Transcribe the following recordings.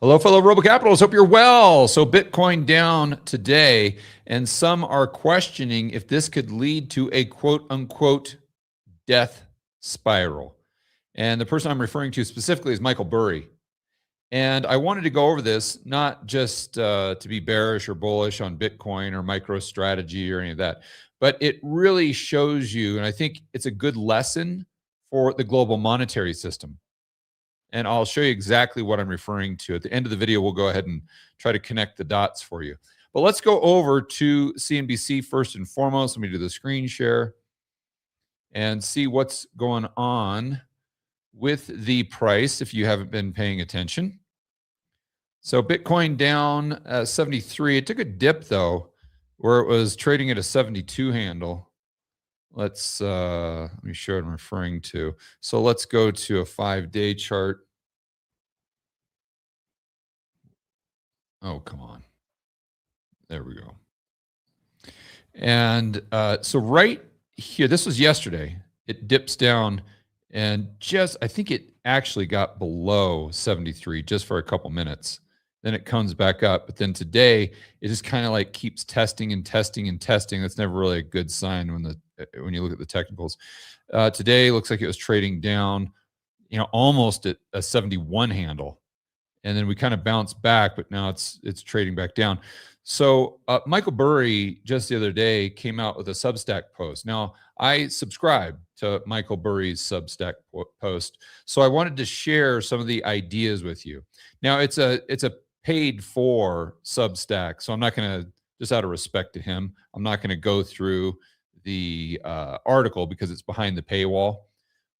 Hello, fellow RoboCapitals. Hope you're well. So Bitcoin down today, and some are questioning if this could lead to a quote-unquote death spiral. And the person I'm referring to specifically is Michael Burry. And I wanted to go over this, not just to be bearish or bullish on Bitcoin or MicroStrategy or any of that, but it really shows you, and I think it's a good lesson for the global monetary system. And I'll show you exactly what I'm referring to. At the end of the video, we'll go ahead and try to connect the dots for you. But let's go over to CNBC first and foremost. Let me do the screen share and see what's going on with the price if you haven't been paying attention. So Bitcoin down 73. It took a dip, though, where it was trading at a 72 handle. Let me show what I'm referring to. So let's go to a 5-day chart. Oh, come on. There we go. And so right here, this was yesterday. It dips down and I think it actually got below 73 just for a couple minutes. Then it comes back up. But then today, it just kind of like keeps testing and testing and testing. That's never really a good sign when you look at the technicals. Today looks like it was trading down, almost at a 71 handle. And then we kind of bounced back, but now it's trading back down. So Michael Burry just the other day came out with a Substack post. Now, I subscribe to Michael Burry's Substack post, so I wanted to share some of the ideas with you. Now, it's a paid for Substack, so I'm not going to, just out of respect to him, I'm not going to go through the article because it's behind the paywall.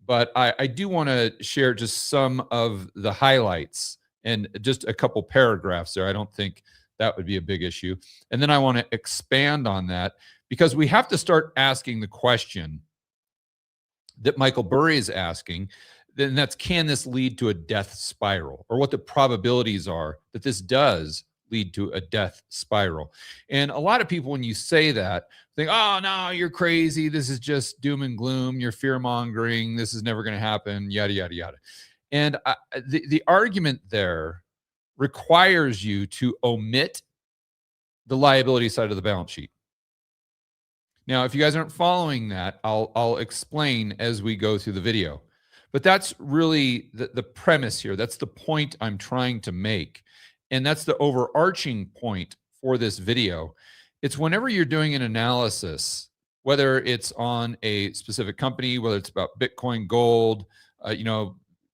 But I do want to share just some of the highlights and just a couple paragraphs there. I don't think that would be a big issue. And then I want to expand on that because we have to start asking the question that Michael Burry is asking, then that's, can this lead to a death spiral, or what the probabilities are that this does lead to a death spiral. And a lot of people, when you say that, think, oh, no, you're crazy. This is just doom and gloom. You're fear mongering. This is never going to happen, yada, yada, yada. And the argument there requires you to omit the liability side of the balance sheet. Now, if you guys aren't following that, I'll explain as we go through the video. But that's really the premise here. That's the point I'm trying to make. And that's the overarching point for this video. It's whenever you're doing an analysis, whether it's on a specific company, whether it's about Bitcoin, gold,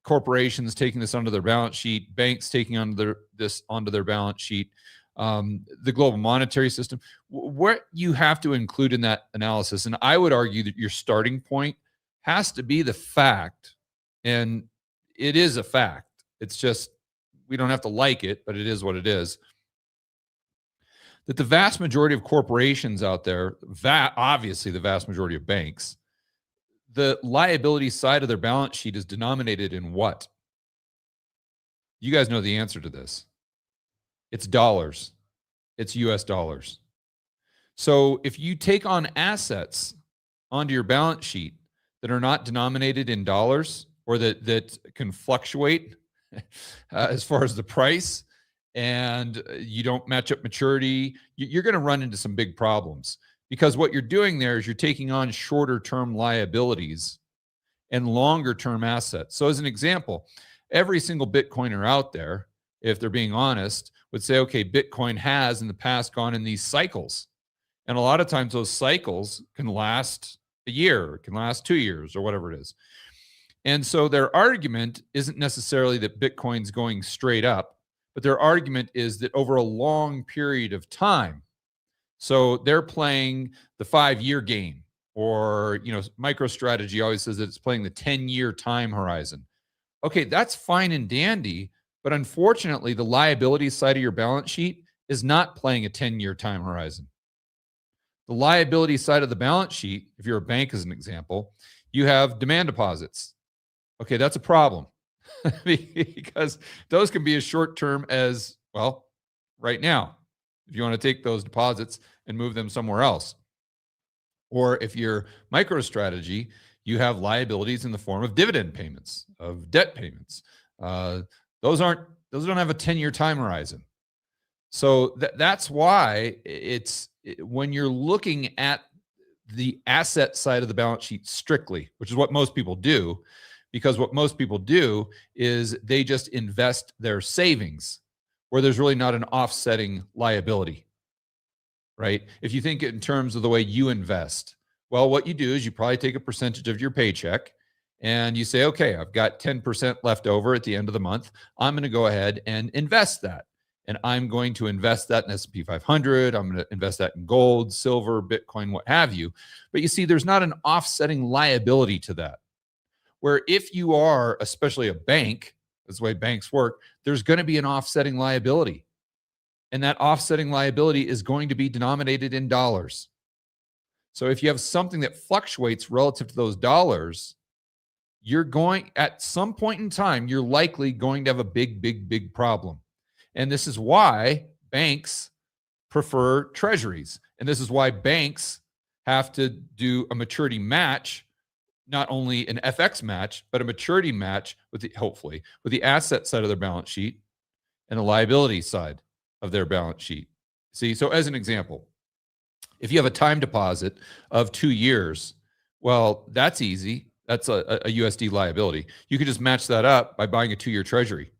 corporations taking this onto their balance sheet, banks taking this onto their balance sheet, the global monetary system, what you have to include in that analysis. And I would argue that your starting point has to be the fact, and it is a fact. It's just, we don't have to like it, but it is what it is, that the vast majority of corporations out there, obviously the vast majority of banks, the liability side of their balance sheet is denominated in what? You guys know the answer to this. It's dollars. It's US dollars. So if you take on assets onto your balance sheet that are not denominated in dollars, or that can fluctuate as far as the price, and you don't match up maturity, you're going to run into some big problems. Because what you're doing there is you're taking on shorter term liabilities and longer term assets. So as an example, every single Bitcoiner out there, if they're being honest, would say, okay, Bitcoin has in the past gone in these cycles. And a lot of times those cycles can last a year, it can last 2 years, or whatever it is. And so their argument isn't necessarily that Bitcoin's going straight up, but their argument is that over a long period of time, so they're playing the 5-year game, or, MicroStrategy always says that it's playing the 10-year time horizon. Okay, that's fine and dandy, but unfortunately, the liability side of your balance sheet is not playing a 10-year time horizon. The liability side of the balance sheet, if you're a bank as an example, you have demand deposits. Okay, that's a problem because those can be as short term as, well, right now, if you want to take those deposits and move them somewhere else. Or if you're MicroStrategy, you have liabilities in the form of dividend payments, of debt payments. Those aren't Those don't have a 10-year time horizon. So that's why when you're looking at the asset side of the balance sheet strictly, which is what most people do, because what most people do is they just invest their savings where there's really not an offsetting liability, right? If you think in terms of the way you invest, well, what you do is you probably take a percentage of your paycheck and you say, okay, I've got 10% left over at the end of the month. I'm going to go ahead and invest that. And I'm going to invest that in S&P 500. I'm going to invest that in gold, silver, Bitcoin, what have you. But you see, there's not an offsetting liability to that. Where if you are, especially a bank, that's the way banks work, there's going to be an offsetting liability. And that offsetting liability is going to be denominated in dollars. So if you have something that fluctuates relative to those dollars, you're going, at some point in time, you're likely going to have a big problem. And this is why banks prefer treasuries. And this is why banks have to do a maturity match, not only an FX match, but a maturity match with hopefully with the asset side of their balance sheet and the liability side of their balance sheet. See, so as an example, if you have a time deposit of 2 years, well, that's easy. That's a USD liability. You could just match that up by buying a 2-year treasury.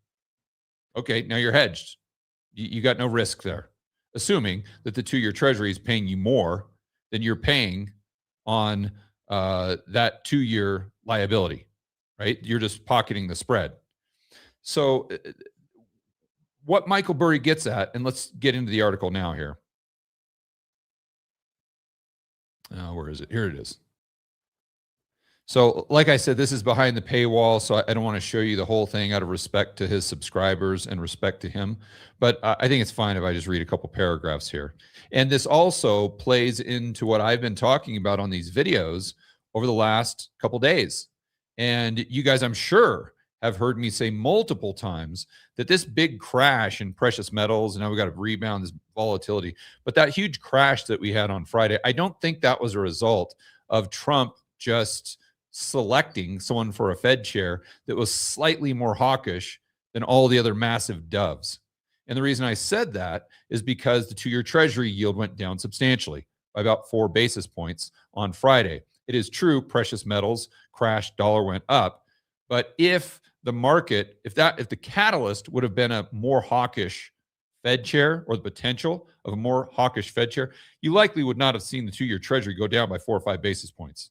Okay, now you're hedged. You got no risk there, assuming that the 2-year treasury is paying you more than you're paying on that 2-year liability, right? You're just pocketing the spread. So what Michael Burry gets at, and let's get into the article now here. Where is it? Here it is. So like I said, this is behind the paywall, so I don't want to show you the whole thing out of respect to his subscribers and respect to him. But I think it's fine if I just read a couple paragraphs here. And this also plays into what I've been talking about on these videos over the last couple days. And you guys, I'm sure, have heard me say multiple times that this big crash in precious metals, and now we got to rebound this volatility, but that huge crash that we had on Friday, I don't think that was a result of Trump just selecting someone for a Fed chair that was slightly more hawkish than all the other massive doves. And the reason I said that is because the 2-year treasury yield went down substantially by about 4 basis points on Friday. It is true, precious metals crashed, dollar went up. But if the market, if the catalyst would have been a more hawkish Fed chair, or the potential of a more hawkish Fed chair, you likely would not have seen the 2-year treasury go down by 4 or 5 basis points.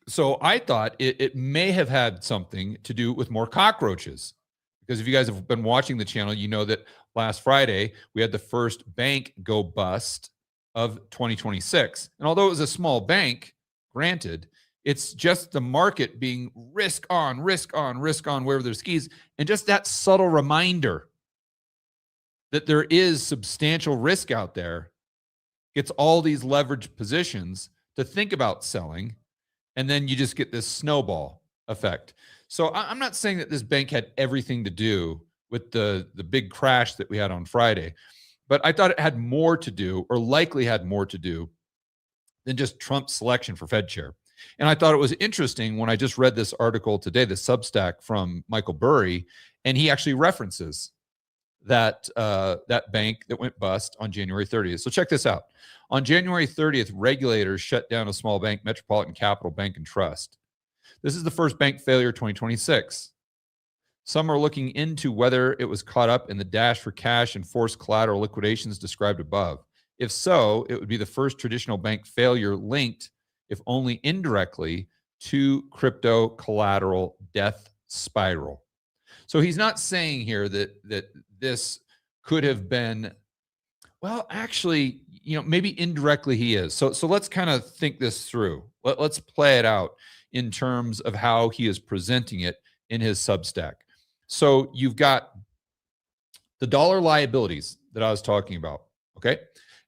So I thought it may have had something to do with more cockroaches. Because if you guys have been watching the channel, you know that last Friday we had the first bank go bust of 2026. And although it was a small bank, granted, it's just the market being risk on, wherever there's skis. And just that subtle reminder that there is substantial risk out there gets all these leveraged positions to think about selling. And then you just get this snowball effect. So I'm not saying that this bank had everything to do with the big crash that we had on Friday, but I thought it had more to do, or likely had more to do, than just Trump's selection for Fed chair. And I thought it was interesting when I just read this article today, the Substack from Michael Burry, and he actually references that bank that went bust on January 30th. So check this out. On January 30th, regulators shut down a small bank, Metropolitan Capital Bank and Trust. This is the first bank failure of 2026. Some are looking into whether it was caught up in the dash for cash and forced collateral liquidations described above. If so, it would be the first traditional bank failure linked, if only indirectly, to crypto collateral death spiral. So he's not saying here that this could have been, well, actually, maybe indirectly he is. So let's kind of think this through. Let's play it out in terms of how he is presenting it in his Substack. So you've got the dollar liabilities that I was talking about, okay?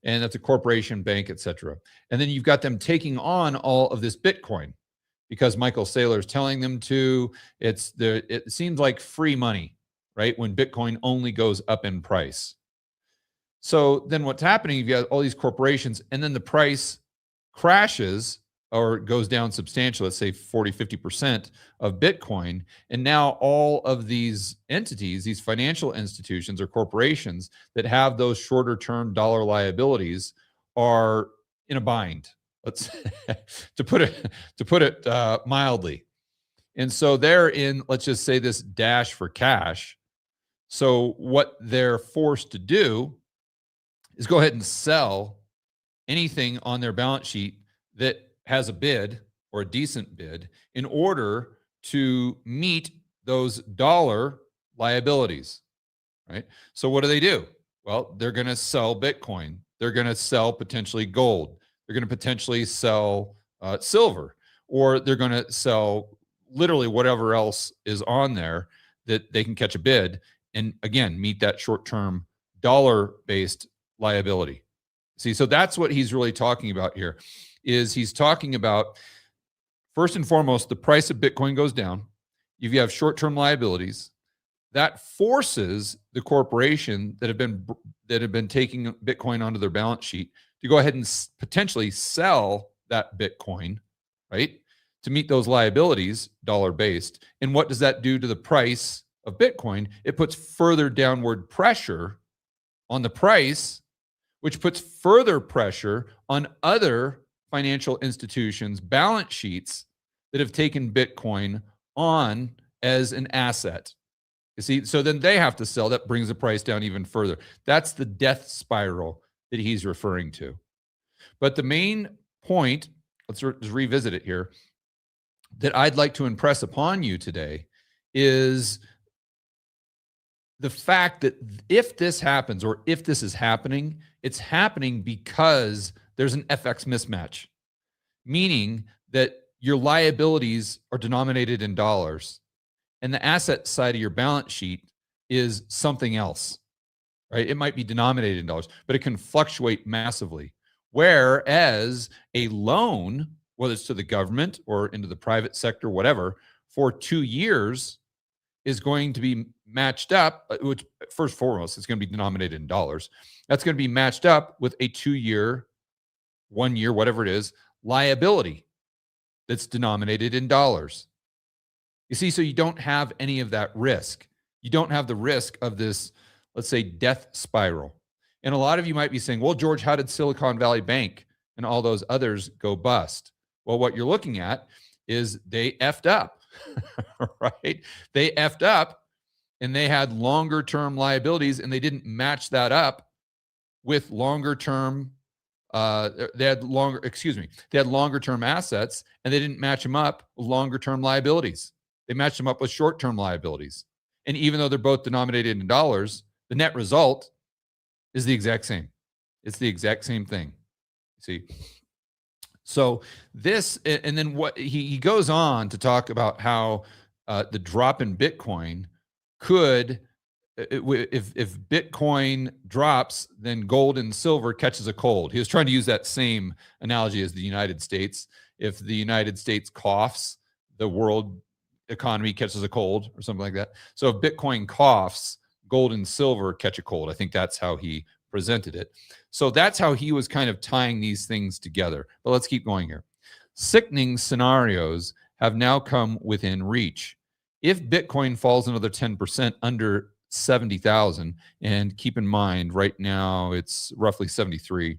And that's a corporation, bank, etc. And then you've got them taking on all of this Bitcoin because Michael Saylor is telling them to. It seems like free money, right? When Bitcoin only goes up in price. So then what's happening, you've got all these corporations, and then the price crashes or goes down substantially, let's say 40, 50% of Bitcoin. And now all of these entities, these financial institutions or corporations that have those shorter term dollar liabilities are in a bind. Let's to put it mildly. And so they're in, let's just say, this dash for cash. So what they're forced to do is go ahead and sell anything on their balance sheet that has a bid or a decent bid in order to meet those dollar liabilities, right? So what do? Well, they're going to sell Bitcoin. They're going to sell potentially gold. They're going to potentially sell silver, or they're going to sell literally whatever else is on there that they can catch a bid and again meet that short-term dollar-based liability. See, so that's what he's really talking about here. Is he's talking about, first and foremost, the price of Bitcoin goes down. If you have short-term liabilities, that forces the corporation that have been taking Bitcoin onto their balance sheet to go ahead and potentially sell that Bitcoin, right, to meet those liabilities, dollar based. And what does that do to the price of Bitcoin? It puts further downward pressure on the price, which puts further pressure on other financial institutions' balance sheets that have taken Bitcoin on as an asset. You see, so then they have to sell. That brings the price down even further. That's the death spiral that he's referring to. But the main point, let's just revisit it here, that I'd like to impress upon you today is the fact that if this happens, or if this is happening, it's happening because there's an FX mismatch, meaning that your liabilities are denominated in dollars and the asset side of your balance sheet is something else, right? It might be denominated in dollars, but it can fluctuate massively. Whereas a loan, whether it's to the government or into the private sector, whatever, for 2 years is going to be matched up, which first and foremost, it's going to be denominated in dollars. That's going to be matched up with a 2-year, 1 year, whatever it is, liability that's denominated in dollars. You see, so you don't have any of that risk. You don't have the risk of this, let's say, death spiral. And a lot of you might be saying, well, George, how did Silicon Valley Bank and all those others go bust? Well, what you're looking at is they effed up, right? They effed up and they had longer term liabilities and they didn't match that up with longer term they had longer term assets and they didn't match them up with longer term liabilities. They matched them up with short term liabilities. And even though they're both denominated in dollars, the net result is the exact same. It's the exact same thing. See? So this, and then what he goes on to talk about how the drop in Bitcoin could, if Bitcoin drops, then gold and silver catches a cold. He was trying to use that same analogy as the United States. If the United States coughs, the world economy catches a cold or something like that. So if Bitcoin coughs, gold and silver catch a cold. I think that's how he presented it. So that's how he was kind of tying these things together. But let's keep going here. Sickening scenarios have now come within reach. If Bitcoin falls another 10% under 70,000, and keep in mind right now it's roughly 73,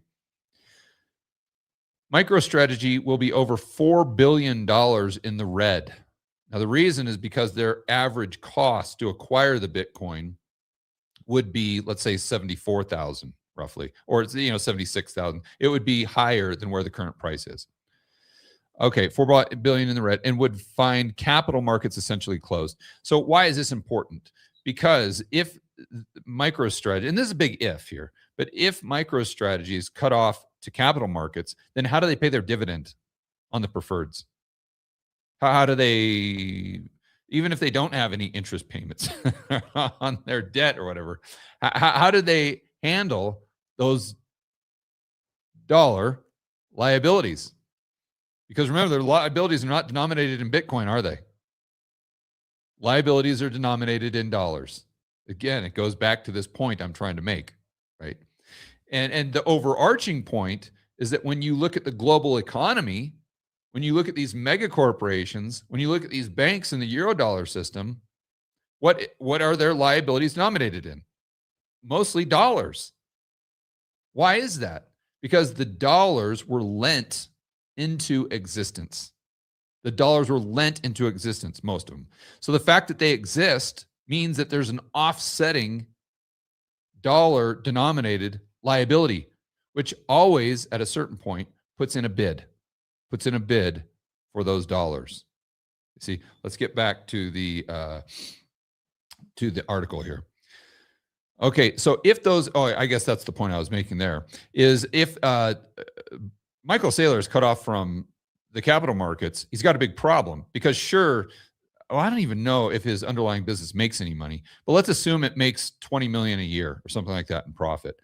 MicroStrategy will be over $4 billion in the red. Now, the reason is because their average cost to acquire the Bitcoin would be, let's say, 74,000 roughly, or it's 76,000. It would be higher than where the current price is. Okay, $4 billion in the red, and would find capital markets essentially closed. So why is this important? Because if MicroStrategy, and this is a big if here, but if MicroStrategy is cut off to capital markets, then how do they pay their dividend on the preferreds? How do they, even if they don't have any interest payments on their debt or whatever, how do they handle those dollar liabilities? Because remember, their liabilities are not denominated in Bitcoin, are they? Liabilities are denominated in dollars. Again, it goes back to this point I'm trying to make, right? And the overarching point is that when you look at the global economy, When you look at these mega corporations, when you look at these banks in the Eurodollar system, what are their liabilities denominated in? Mostly dollars. Why is that? Because the dollars were lent into existence. The dollars were lent into existence, most of them. So the fact that they exist means that there's an offsetting dollar denominated liability, which always at a certain point puts in a bid for those dollars. See, let's get back to the article here. Okay, so if those, I guess that's the point I was making there, is if Michael Saylor is cut off from the capital markets, he's got a big problem because sure, I don't even know if his underlying business makes any money, but let's assume it makes 20 million a year or something like that in profit.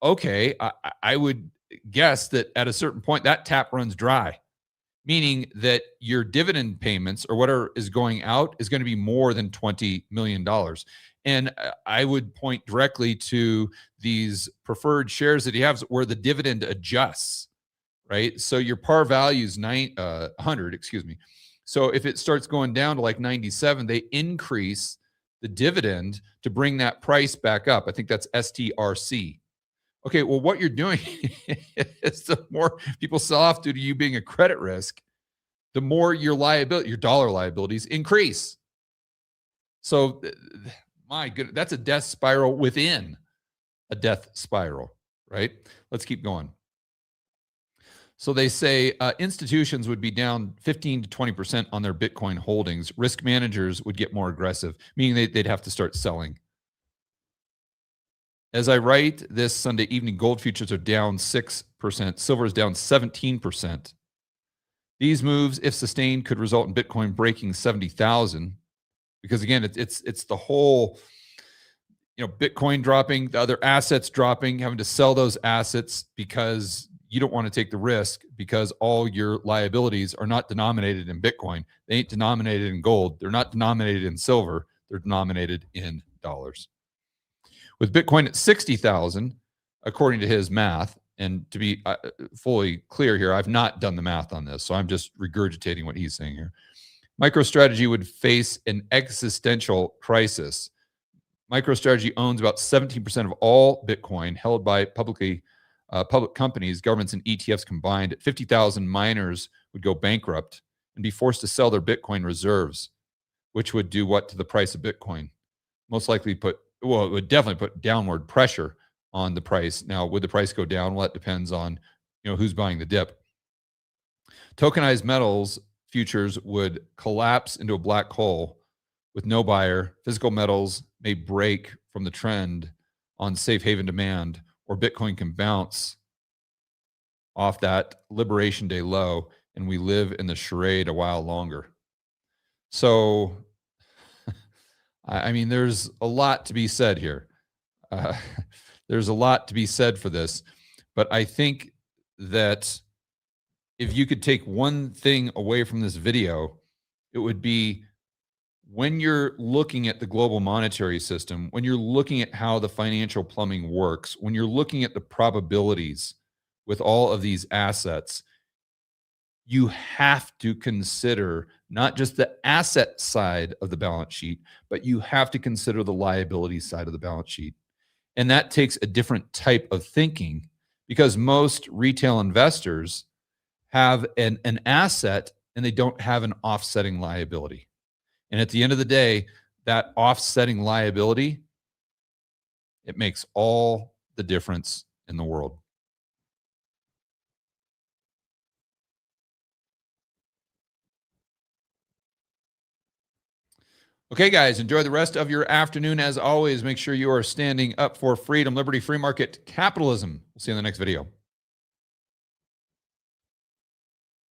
Okay, I would guess that at a certain point that tap runs dry, meaning that your dividend payments or whatever is going out is going to be more than $20 million. And I would point directly to these preferred shares that he has where the dividend adjusts, right? So your par value is 100, excuse me. So if it starts going down to like 97, they increase the dividend to bring that price back up. I think that's STRC. Okay, well, what you're doing is the more people sell off due to you being a credit risk, the more your dollar liabilities increase. So my goodness, that's a death spiral within a death spiral, right? Let's keep going. So they say institutions would be down 15 to 20% on their Bitcoin holdings. Risk managers would get more aggressive, meaning they'd have to start selling. As I write this Sunday evening, gold futures are down 6%. Silver is down 17%. These moves, if sustained, could result in Bitcoin breaking 70,000. Because again, it's the whole, Bitcoin dropping, the other assets dropping, having to sell those assets because you don't want to take the risk because all your liabilities are not denominated in Bitcoin. They ain't denominated in gold. They're not denominated in silver. They're denominated in dollars. With Bitcoin at 60,000, according to his math, and to be fully clear here, I've not done the math on this, so I'm just regurgitating what he's saying here. MicroStrategy would face an existential crisis. MicroStrategy owns about 17% of all Bitcoin held by public companies, governments, and ETFs combined. 50,000 miners would go bankrupt and be forced to sell their Bitcoin reserves, which would do what to the price of Bitcoin? Most likely it would definitely put downward pressure on the price. Now, would the price go down? Well, it depends on, who's buying the dip. Tokenized metals futures would collapse into a black hole with no buyer. Physical metals may break from the trend on safe haven demand, or Bitcoin can bounce off that Liberation Day low, and we live in the charade a while longer. So, I mean, there's a lot to be said here. There's a lot to be said for this, but I think that if you could take one thing away from this video, it would be when you're looking at the global monetary system, when you're looking at how the financial plumbing works, when you're looking at the probabilities with all of these assets, you have to consider not just the asset side of the balance sheet, but you have to consider the liability side of the balance sheet. And that takes a different type of thinking because most retail investors have an asset and they don't have an offsetting liability. And at the end of the day, that offsetting liability, it makes all the difference in the world. Okay, guys, enjoy the rest of your afternoon. As always, make sure you are standing up for freedom, liberty, free market, capitalism. We'll see you in the next video.